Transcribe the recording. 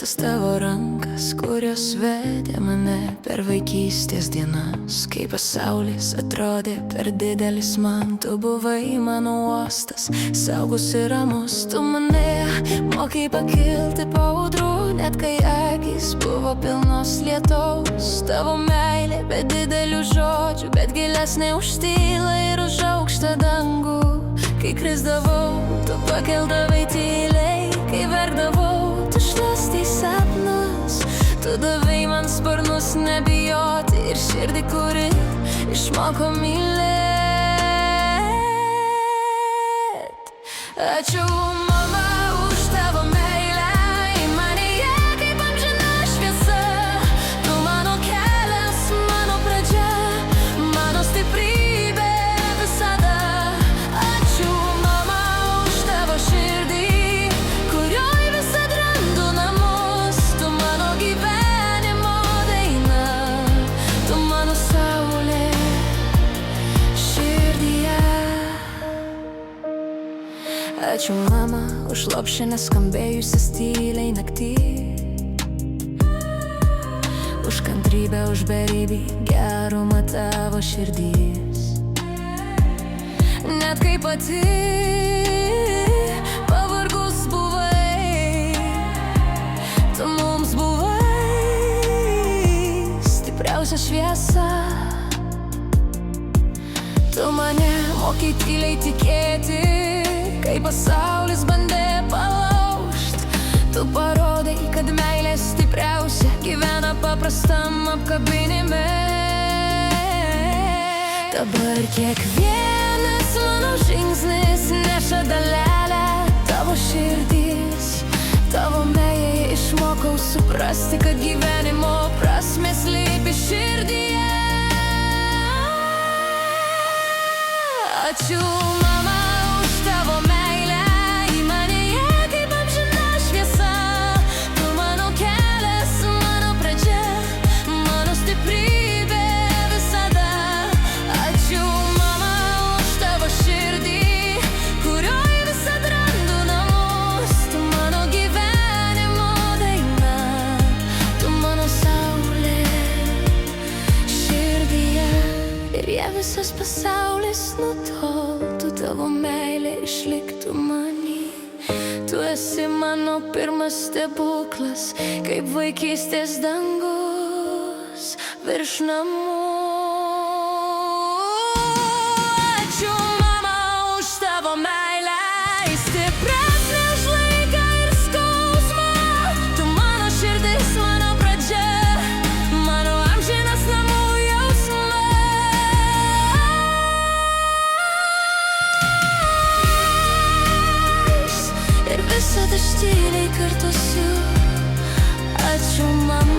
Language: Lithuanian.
tas tavo rankas, kurios vedė mane per vaikystės dienas. Kai pasaulis atrodė per didelis man, tu buvai mano uostas, saugus ir ramus. Tu mane mokai pakilti po audrų, net kai akys buvo pilnos lietaus. Tavo meilė be didelių žodžių, bet gilesnė už tylą ir už aukštą dangų. Kai krisdavau, tu pakeldavai tyliai, kai verkdavau, tu šluostei sapnus. Tu davai man sparnus nebijoti ir širdį, kuri išmoko mylėt. Ačiū, mama, už tavo meilę į manyje kaip amžina šviesa. Tu mano kelias, mano pradžia, mano stiprybė visada. Ačiū, mama, už tavo širdį, kurioj visad randu namus. Tu mano gyvenimo daina, tu mano saulė širdyje. Ačiū, mama, už lopšinę skambėjusias tyliai naktį, už kantrybę, už beribį gerumą tavo širdys. Net kai pati pavargus buvai, tu mums buvai stipriausia šviesa. Tu mane mokai tyliai tikėti, kai pasaulis bandė palaužt. Tu parodai, kad meilė stipriausia gyvena paprastam apkabinime. Dabar kiekvienas mano žingsnis neša dalelę tavo širdys. Tavo meilėje išmokau suprasti, kad gyvenimo prasmė slypi širdyje. Ačiū, mama, už tavo meilę į manyje kaip amžina šviesa. Tu mano kelias, mano pradžia, mano stiprybė visada. Ačiū, mama, už tavo širdį, kurioj visad randu namus. Tu mano gyvenimo daina, tu mano saulė širdyje. Ir jei visas pasaulis nutoltų, tavo meilė išliktų many. Tu esi mano pirmas stebuklas, kaip vaikystės dangus virš namų. Ačiū, mama, už tavo meilę, stipresnė už laiką ir skausmą. Tu mano širdis, mano pradžia, mano amžinas namų jausmas. Ir visada aš tyliai kartosiu. Ačiū, mama.